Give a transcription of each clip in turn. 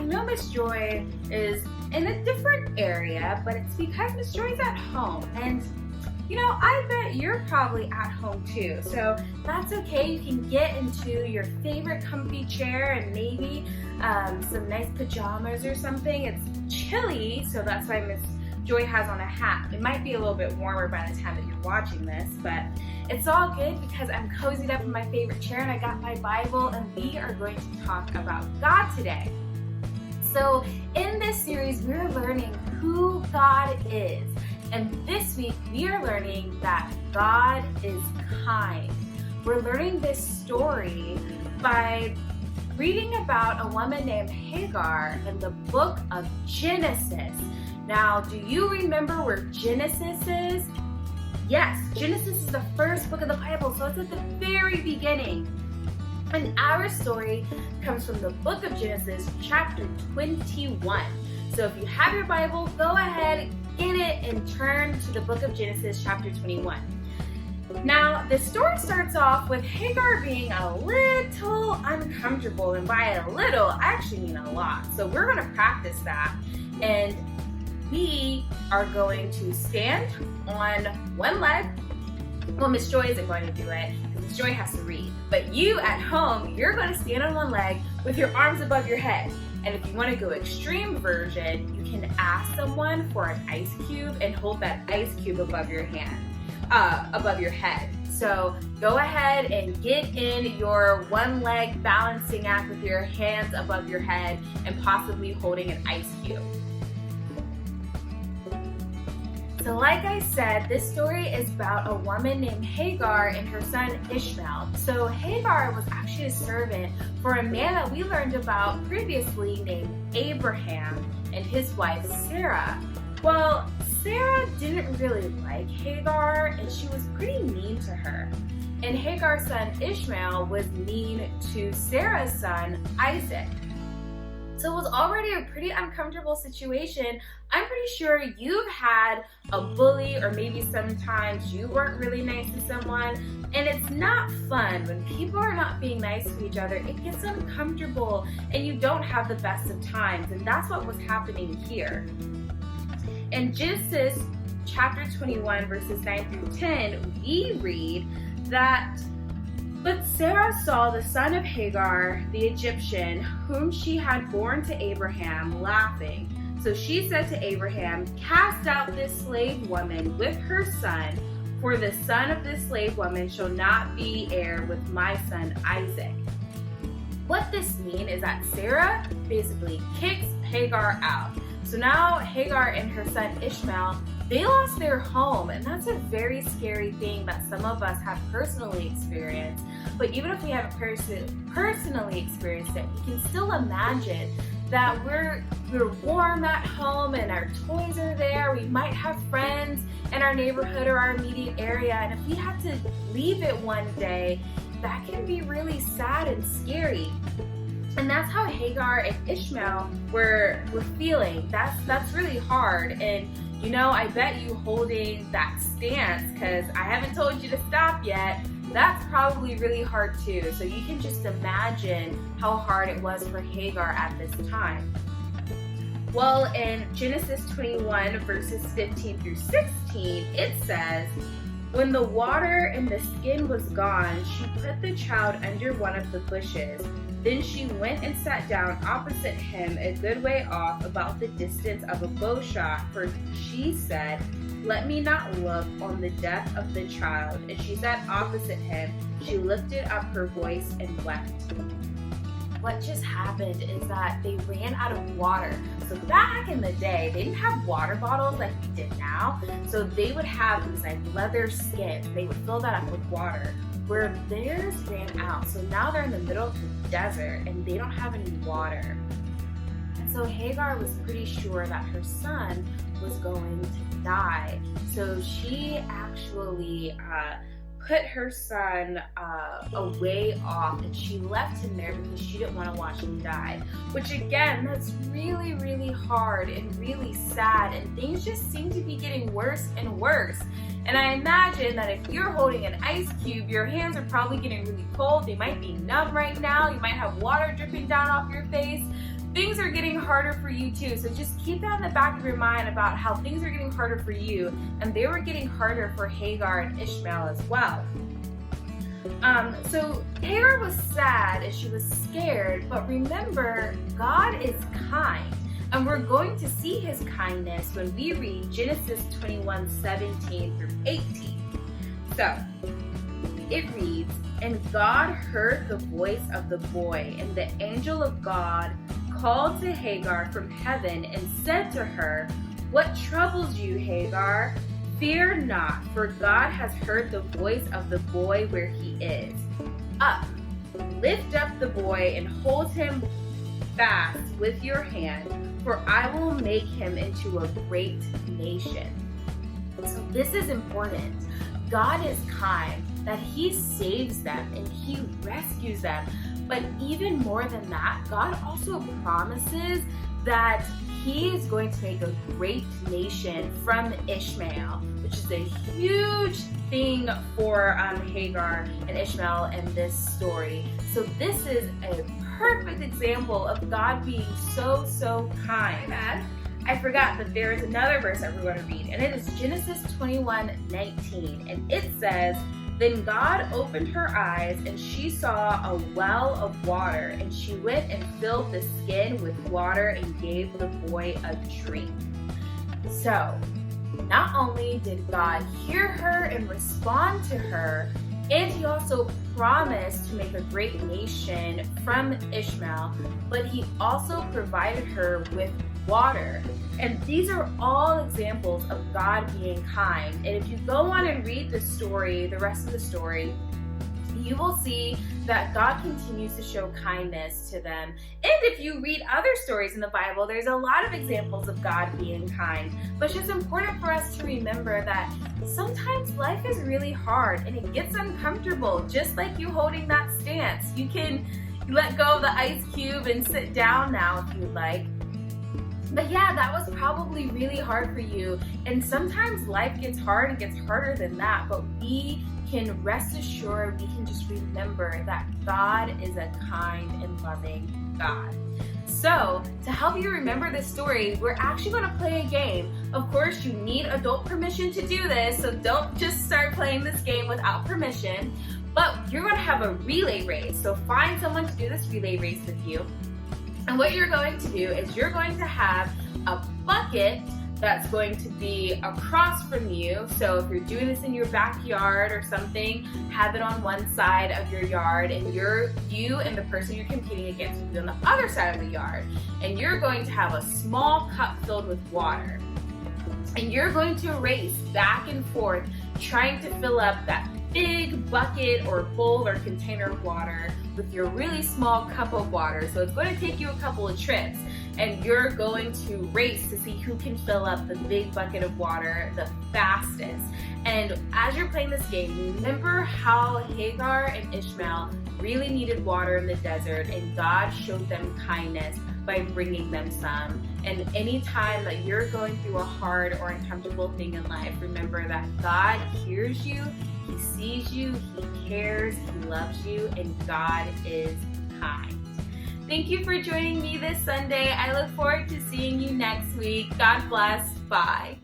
know Miss Joy is in a different area, but it's because Miss Joy's at home. And I bet you're probably at home too. So that's okay. You can get into your favorite comfy chair and maybe some nice pajamas or something. It's chilly, so that's why Miss Joy has on a hat. It might be a little bit warmer by the time that you're watching this, but it's all good because I'm cozied up in my favorite chair and I got my Bible, and we are going to talk about God today. So in this series, we're learning who God is. And this week, we are learning that God is kind. We're learning this story by reading about a woman named Hagar in the book of Genesis. Now, do you remember where Genesis is? Yes, Genesis is the first book of the Bible, so it's at the very beginning. And our story comes from the book of Genesis, chapter 21. So if you have your Bible, go ahead, get it, and turn to the book of Genesis, chapter 21. Now, the story starts off with Hagar being a little uncomfortable, and by a little, I actually mean a lot. So we're going to practice that, and we are going to stand on one leg. Well, Miss Joy isn't going to do it because Miss Joy has to read. But you at home, you're going to stand on one leg with your arms above your head. And if you want to go extreme version, you can ask someone for an ice cube and hold that ice cube above your above your head. So go ahead and get in your one leg balancing act with your hands above your head and possibly holding an ice cube. So like I said, this story is about a woman named Hagar and her son Ishmael. So Hagar was actually a servant for a man that we learned about previously named Abraham and his wife Sarah. Well, Sarah didn't really like Hagar and she was pretty mean to her. And Hagar's son Ishmael was mean to Sarah's son Isaac. So it was already a pretty uncomfortable situation. I'm pretty sure you've had a bully, or maybe sometimes you weren't really nice to someone, and it's not fun. When people are not being nice to each other, it gets uncomfortable and you don't have the best of times, and that's what was happening here. In Genesis chapter 21, verses 9 through 10, we read that but Sarah saw the son of Hagar, the Egyptian, whom she had borne to Abraham, laughing. So she said to Abraham, cast out this slave woman with her son, for the son of this slave woman shall not be heir with my son Isaac. What this means is that Sarah basically kicks Hagar out. So now Hagar and her son Ishmael, they lost their home, and that's a very scary thing that some of us have personally experienced. But even if we haven't personally experienced it, we can still imagine that we're warm at home and our toys are there. We might have friends in our neighborhood or our immediate area, and if we have to leave it one day, that can be really sad and scary. And that's how Hagar and Ishmael were feeling. That's really hard. And I bet you holding that stance, because I haven't told you to stop yet, that's probably really hard too. So you can just imagine how hard it was for Hagar at this time. Well, in Genesis 21, verses 15 through 16, it says, when the water and the skin was gone, she put the child under one of the bushes. Then she went and sat down opposite him a good way off, about the distance of a bow shot, for she said, let me not look on the death of the child. And she sat opposite him. She lifted up her voice and wept. What just happened is that they ran out of water. So back in the day, they didn't have water bottles like we did now. So they would have these like leather skins. They would fill that up with water, where theirs ran out. So now they're in the middle of the desert and they don't have any water. And so Hagar was pretty sure that her son was going to die. So she actually put her son away off, and she left him there because she didn't want to watch him die. Which again, that's really, really hard and really sad, and things just seem to be getting worse and worse. And I imagine that if you're holding an ice cube, your hands are probably getting really cold. They might be numb right now. You might have water dripping down off your face. things are getting harder for you too. So just keep that in the back of your mind about how things are getting harder for you, and they were getting harder for Hagar and Ishmael as well. So Hagar was sad and she was scared, but remember, God is kind. And we're going to see his kindness when we read Genesis 21:17 through 18. So it reads, "And God heard the voice of the boy, and the angel of God called to Hagar from heaven and said to her, 'What troubles you, Hagar? Fear not, for God has heard the voice of the boy where he is. Up, lift up the boy and hold him fast with your hand, for I will make him into a great nation.'" So this is important. God is kind, that he saves them and he rescues them. But even more than that, God also promises that he is going to make a great nation from Ishmael, which is a huge thing for Hagar and Ishmael in this story. So this is a perfect example of God being so kind. I forgot that there is another verse that we're going to read, and it is Genesis 21:19, and it says, "Then God opened her eyes, and she saw a well of water, and she went and filled the skin with water and gave the boy a drink." So, not only did God hear her and respond to her, and he also promised to make a great nation from Ishmael, but he also provided her with water. And these are all examples of God being kind. And if you go on and read the story, the rest of the story, you will see that God continues to show kindness to them. And if you read other stories in the Bible, there's a lot of examples of God being kind. But it's just important for us to remember that sometimes life is really hard and it gets uncomfortable, just like you holding that stance. You can let go of the ice cube and sit down now if you'd like. But yeah, that was probably really hard for you. And sometimes life gets hard and gets harder than that. But we can rest assured, we can just remember that God is a kind and loving God. So to help you remember this story, we're actually going to play a game. Of course, you need adult permission to do this. So don't just start playing this game without permission. But you're going to have a relay race. So find someone to do this relay race with you. And what you're going to do is you're going to have a bucket that's going to be across from you. So if you're doing this in your backyard or something, have it on one side of your yard, and you and the person you're competing against will be on the other side of the yard. And you're going to have a small cup filled with water. And you're going to race back and forth trying to fill up that big bucket or bowl or container of water with your really small cup of water. So it's going to take you a couple of trips, and you're going to race to see who can fill up the big bucket of water the fastest. And as you're playing this game, remember how Hagar and Ishmael really needed water in the desert, and God showed them kindness by bringing them some. And anytime that you're going through a hard or uncomfortable thing in life, remember that God hears you, he sees you, he cares, he loves you, and God is kind. Thank you for joining me this Sunday. I look forward to seeing you next week. God bless. Bye.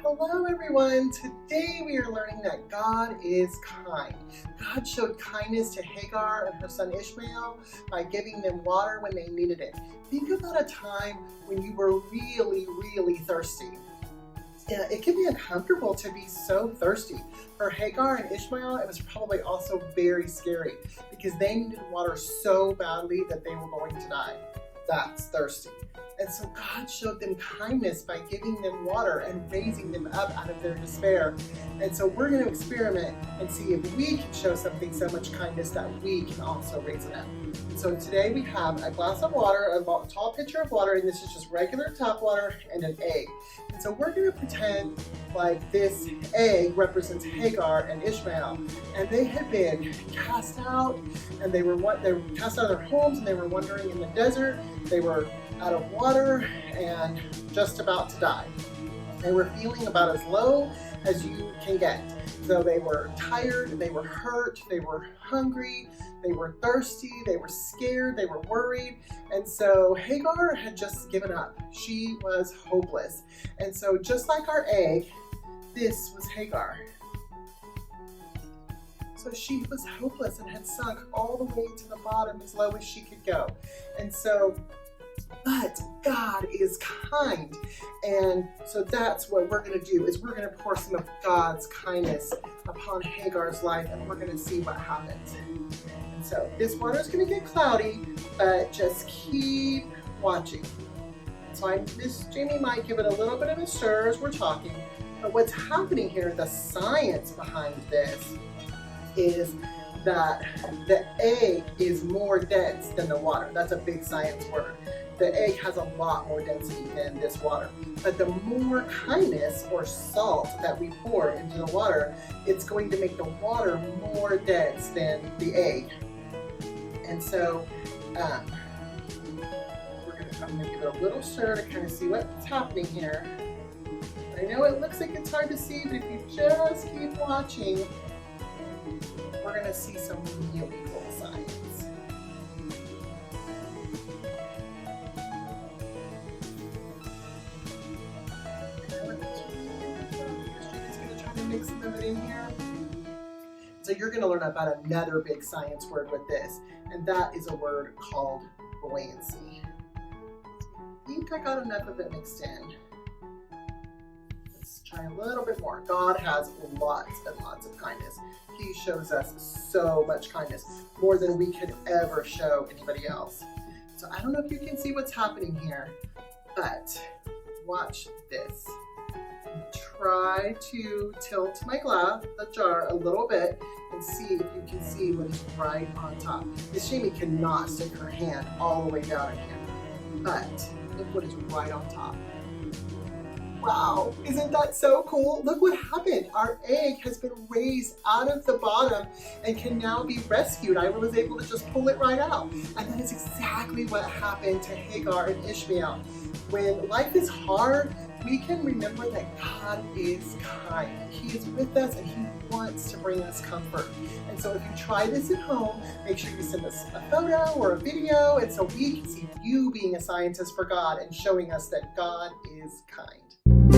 Hello everyone. Today we are learning that God is kind. God showed kindness to Hagar and her son Ishmael by giving them water when they needed it. Think about a time when you were really thirsty. It can be uncomfortable to be so thirsty. For Hagar and Ishmael, it was probably also very scary because they needed water so badly that they were going to die. That's thirsty. And so God showed them kindness by giving them water and raising them up out of their despair. And so we're going to experiment and see if we can show something so much kindness that we can also raise it up. And so today we have a glass of water, a tall pitcher of water, and this is just regular tap water, and an egg. And so we're going to pretend like this egg represents Hagar and Ishmael. And they had been cast out, and they were cast out of their homes, and they were wandering in the desert. They were out of water and just about to die. They were feeling about as low as you can get. So they were tired, they were hurt, they were hungry, they were thirsty, they were scared, they were worried. And so Hagar had just given up. She was hopeless. And so just like our egg, this was Hagar. So she was hopeless and had sunk all the way to the bottom as low as she could go. And so, but God is kind. And so that's what we're going to do, is we're going to pour some of God's kindness upon Hagar's life, and we're going to see what happens. And so this water is going to get cloudy, but just keep watching. So Miss Jamie might give it a little bit of a stir as we're talking, but what's happening here, the science behind this, is that the egg is more dense than the water. That's a big science word. The egg has a lot more density than this water. But the more kindness or salt that we pour into the water, it's going to make the water more dense than the egg. And so I'm going to give it a little stir to kind of see what's happening here. I know it looks like it's hard to see, but if you just keep watching, we're going to see some really cool science. Mix some of it in here. So you're going to learn about another big science word with this, and that is a word called buoyancy. I think I got enough of it mixed in. Let's try a little bit more. God has lots and lots of kindness. He shows us so much kindness, more than we could ever show anybody else. So I don't know if you can see what's happening here, but watch this. Try to tilt my the jar a little bit, and see if you can see what is right on top. Miss Jamie cannot stick her hand all the way down in here, but look what is right on top. Wow, isn't that so cool? Look what happened. Our egg has been raised out of the bottom and can now be rescued. I was able to just pull it right out. And that is exactly what happened to Hagar and Ishmael. When life is hard, we can remember that God is kind. He is with us and He wants to bring us comfort. And so if you try this at home, make sure you send us a photo or a video, and so we can see you being a scientist for God and showing us that God is kind.